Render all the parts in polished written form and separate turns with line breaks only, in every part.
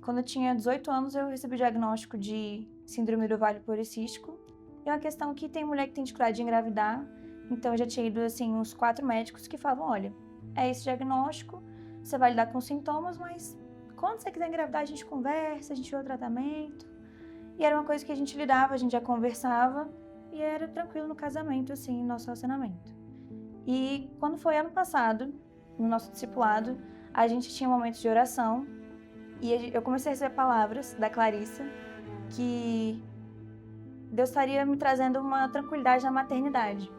quando eu tinha 18 anos, eu recebi o diagnóstico de síndrome do ovário policístico. É uma questão que tem mulher que tem dificuldade de engravidar, então eu já tinha ido, assim, uns 4 médicos que falavam, olha, é esse diagnóstico, você vai lidar com sintomas, mas quando você quiser engravidar, a gente conversa, a gente vê o tratamento. E era uma coisa que a gente lidava, a gente já conversava, e era tranquilo no casamento, assim, no nosso relacionamento. E quando foi ano passado, no nosso discipulado, a gente tinha momentos de oração, e eu comecei a receber palavras da Clarissa, que Deus estaria me trazendo uma tranquilidade na maternidade.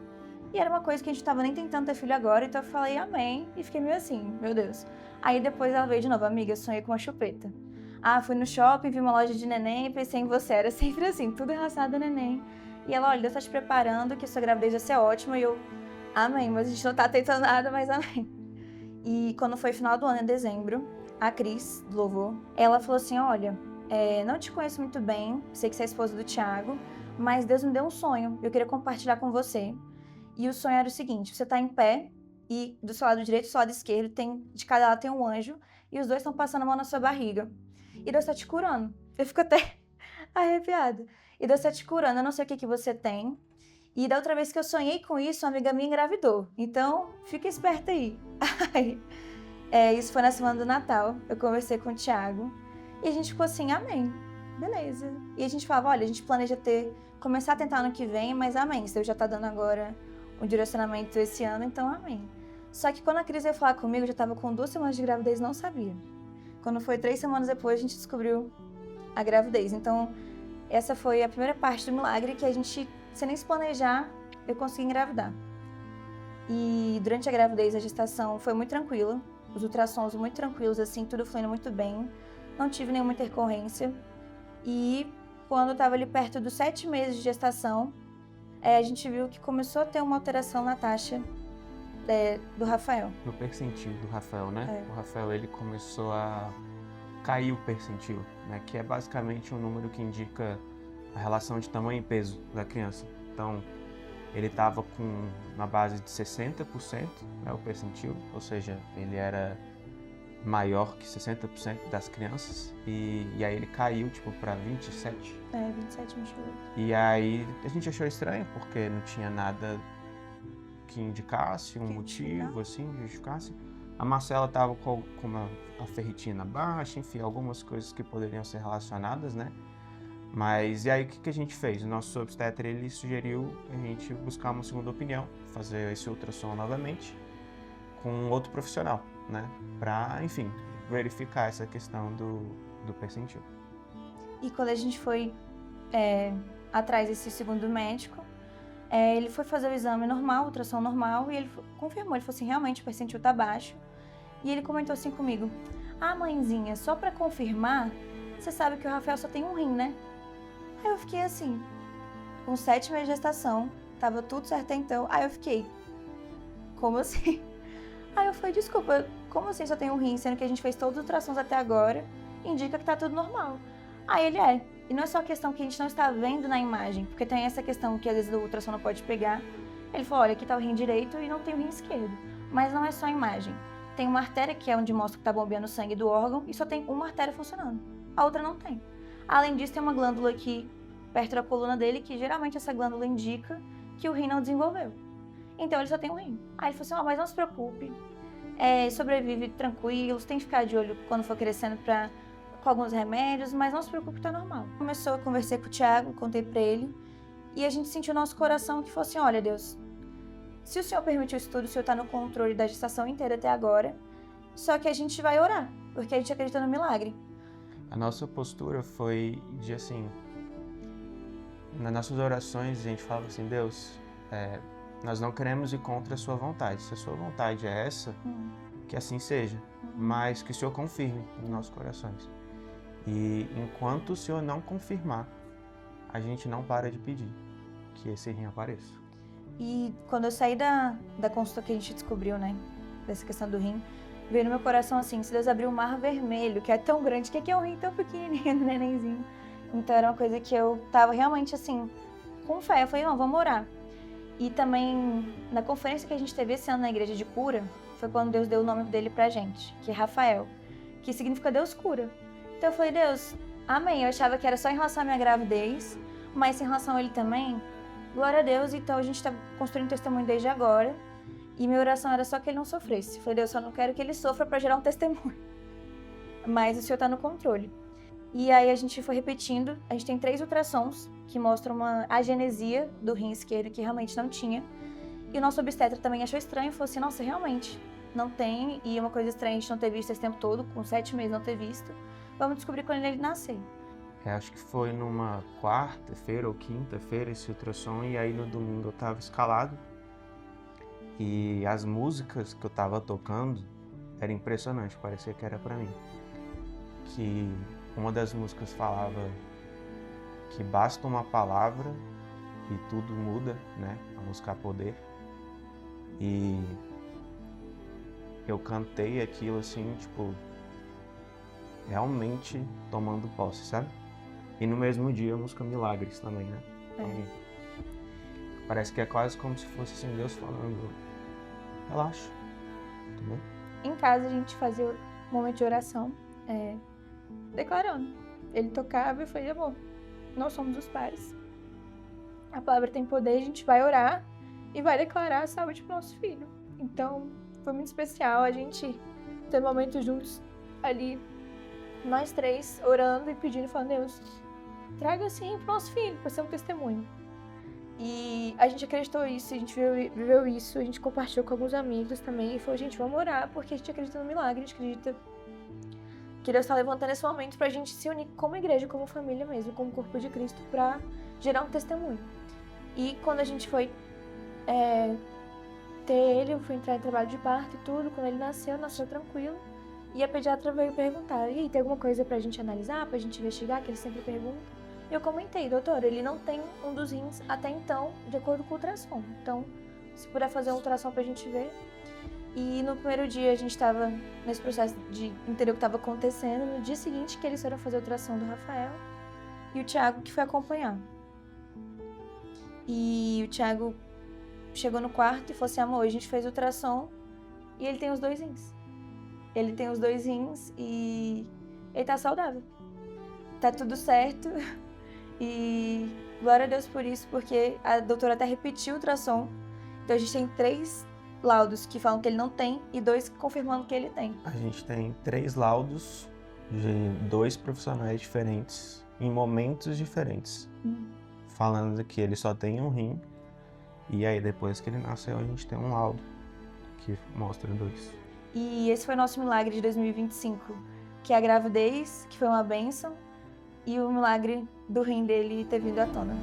E era uma coisa que a gente tava nem tentando ter filho agora, então eu falei amém, e fiquei meio assim, meu Deus. Aí depois ela veio de novo, amiga, eu sonhei com uma chupeta. Ah, fui no shopping, vi uma loja de neném e pensei em você, era sempre assim, tudo relacionado a neném. E ela, olha, Deus tá te preparando, que a sua gravidez vai ser ótima, e eu, amém, mas a gente não tá tentando nada, mas amém. E quando foi final do ano, em dezembro, a Cris, do Louvor, ela falou assim, olha, não te conheço muito bem, sei que você é esposa do Thiago, mas Deus me deu um sonho, eu queria compartilhar com você. E o sonho era o seguinte, você tá em pé, e do seu lado direito e do seu lado esquerdo, de cada lado tem um anjo, e os dois estão passando a mão na sua barriga. E Deus tá te curando. Eu fico até arrepiada. E Deus tá te curando, eu não sei o que você tem. E da outra vez que eu sonhei com isso, uma amiga minha engravidou. Então, fica esperta aí. Isso foi na semana do Natal, eu conversei com o Thiago, e a gente ficou assim, amém, beleza. E a gente falava, olha, a gente planeja começar a tentar ano que vem, mas amém, se Deus já tá dando agora um direcionamento esse ano, então amém. Só que quando a Cris veio falar comigo, eu já tava com 2 semanas de gravidez, não sabia. Quando foi 3 semanas depois, a gente descobriu a gravidez. Então, essa foi a primeira parte do milagre que a gente, sem nem se planejar, eu consegui engravidar. E durante a gravidez, a gestação foi muito tranquila, os ultrassons muito tranquilos, assim, tudo fluindo muito bem, não tive nenhuma intercorrência. E quando eu tava ali perto dos 7 meses de gestação, a gente viu que começou a ter uma alteração na taxa do Rafael.
No percentil do Rafael, né?
É.
O Rafael, ele começou a cair o percentil, né? Que é basicamente um número que indica a relação de tamanho e peso da criança. Então, ele estava com uma base de 60%, né, o percentil, ou seja, ele era maior que 60% das crianças, e aí ele caiu, tipo, para 27.
27, 28.
E aí a gente achou estranho, porque não tinha nada que indicasse um motivo, assim, que justificasse. A Marcela tava com a ferritina baixa, enfim, algumas coisas que poderiam ser relacionadas, né? Mas, e aí o que a gente fez? O nosso obstetra, ele sugeriu a gente buscar uma segunda opinião, fazer esse ultrassom novamente com outro profissional, né? Pra, enfim, verificar essa questão do percentil.
E quando a gente foi atrás desse segundo médico, ele foi fazer o exame normal, o ultrassom normal, e ele confirmou, ele falou assim, realmente o percentil tá baixo. E ele comentou assim comigo, mãezinha, só pra confirmar, você sabe que o Rafael só tem um rim, né? Aí eu fiquei assim, com 7 meses de gestação, tava tudo certo então. Aí eu fiquei, como assim? Aí eu falei, desculpa, como assim só tem um rim, sendo que a gente fez todos os ultrassons até agora, indica que tá tudo normal. Aí ele e não é só a questão que a gente não está vendo na imagem, porque tem essa questão que às vezes o ultrassom não pode pegar. Ele falou, olha, aqui tá o rim direito e não tem o rim esquerdo. Mas não é só a imagem. Tem uma artéria que é onde mostra que tá bombeando sangue do órgão e só tem uma artéria funcionando. A outra não tem. Além disso, tem uma glândula aqui perto da coluna dele, que geralmente essa glândula indica que o rim não desenvolveu. Então ele só tem um rim. Aí ele falou assim, mas não se preocupe, sobrevive tranquilo, você tem que ficar de olho quando for crescendo com alguns remédios, mas não se preocupe, tá normal. Começou a conversar com o Thiago, contei pra ele, e a gente sentiu no nosso coração que fosse assim, olha Deus, se o Senhor permitiu isso tudo, o Senhor tá no controle da gestação inteira até agora, só que a gente vai orar, porque a gente acredita no milagre.
A nossa postura foi de assim, nas nossas orações a gente falava assim, Deus, nós não queremos ir contra a sua vontade. Se a sua vontade é essa, que assim seja, mas que o Senhor confirme nos nossos corações. E enquanto o Senhor não confirmar, a gente não para de pedir que esse rim apareça.
E quando eu saí da consulta que a gente descobriu, né, dessa questão do rim, veio no meu coração assim, se Deus abrir o mar vermelho, que é tão grande, que é um rim tão pequenininho, nenenzinho. Então era uma coisa que eu tava realmente assim, com fé. Eu falei, não, vamos orar. E também, na conferência que a gente teve esse ano na Igreja de Cura, foi quando Deus deu o nome dele pra gente, que é Rafael, que significa Deus cura. Então eu falei, Deus, amém. Eu achava que era só em relação à minha gravidez, mas em relação a ele também, glória a Deus. Então a gente tá construindo testemunho desde agora. E minha oração era só que ele não sofresse. Eu falei, Deus, só não quero que ele sofra pra gerar um testemunho. Mas o Senhor tá no controle. E aí a gente foi repetindo. A gente tem 3 ultrassons que mostram uma agenesia do rim esquerdo que realmente não tinha. E o nosso obstetra também achou estranho. Falou assim, nossa, realmente não tem. E é uma coisa estranha a gente não ter visto esse tempo todo, com 7 meses não ter visto. Vamos descobrir quando ele nascer.
Acho que foi numa quarta-feira ou quinta-feira esse ultrassom, e aí no domingo eu tava escalado. E as músicas que eu tava tocando era impressionante, parecia que era pra mim. Que uma das músicas falava que basta uma palavra e tudo muda, né? A música Poder. E eu cantei aquilo assim, tipo, realmente tomando posse, sabe? E no mesmo dia a música Milagres também, né? Então, parece que é quase como se fosse assim, Deus falando, relaxa, tá bom?
Em casa a gente fazia um momento de oração, declarando. Ele tocava e eu falei, amor, nós somos os pares. A palavra tem poder, a gente vai orar e vai declarar a saúde pro nosso filho. Então, foi muito especial a gente ter momentos juntos ali, nós 3, orando e pedindo, falando, Deus, traga assim pro nosso filho, pra ser um testemunho. E a gente acreditou nisso, a gente viveu isso, a gente compartilhou com alguns amigos também e falou, gente, vamos orar, porque a gente acredita no milagre, a gente acredita que Deus está levantando esse momento pra gente se unir como igreja, como família mesmo, como corpo de Cristo, pra gerar um testemunho. E quando a gente foi ter ele, eu fui entrar em trabalho de parto e tudo, quando ele nasceu tranquilo. E a pediatra veio perguntar, e aí, tem alguma coisa pra gente analisar, pra gente investigar, que ele sempre pergunta. E eu comentei, doutor, ele não tem um dos rins até então, de acordo com o ultrassom. Então, se puder fazer um ultrassom pra gente ver. E no primeiro dia a gente tava nesse processo de entender o que tava acontecendo. No dia seguinte que eles foram fazer o ultrassom do Rafael e o Thiago que foi acompanhar. E o Thiago chegou no quarto e falou assim, amor, a gente fez o ultrassom e ele tem os 2 rins. Ele tem os 2 rins e ele tá saudável. Tá tudo certo. E glória a Deus por isso, porque a doutora até repetiu o ultrassom. Então a gente tem 3 laudos que falam que ele não tem e 2 confirmando que ele tem.
A gente tem 3 laudos de 2 profissionais diferentes, em momentos diferentes, falando que ele só tem um rim. E aí depois que ele nasceu a gente tem um laudo que mostra 2.
E esse foi o nosso milagre de 2025, que é a gravidez, que foi uma bênção, e o milagre do rim dele ter vindo à tona.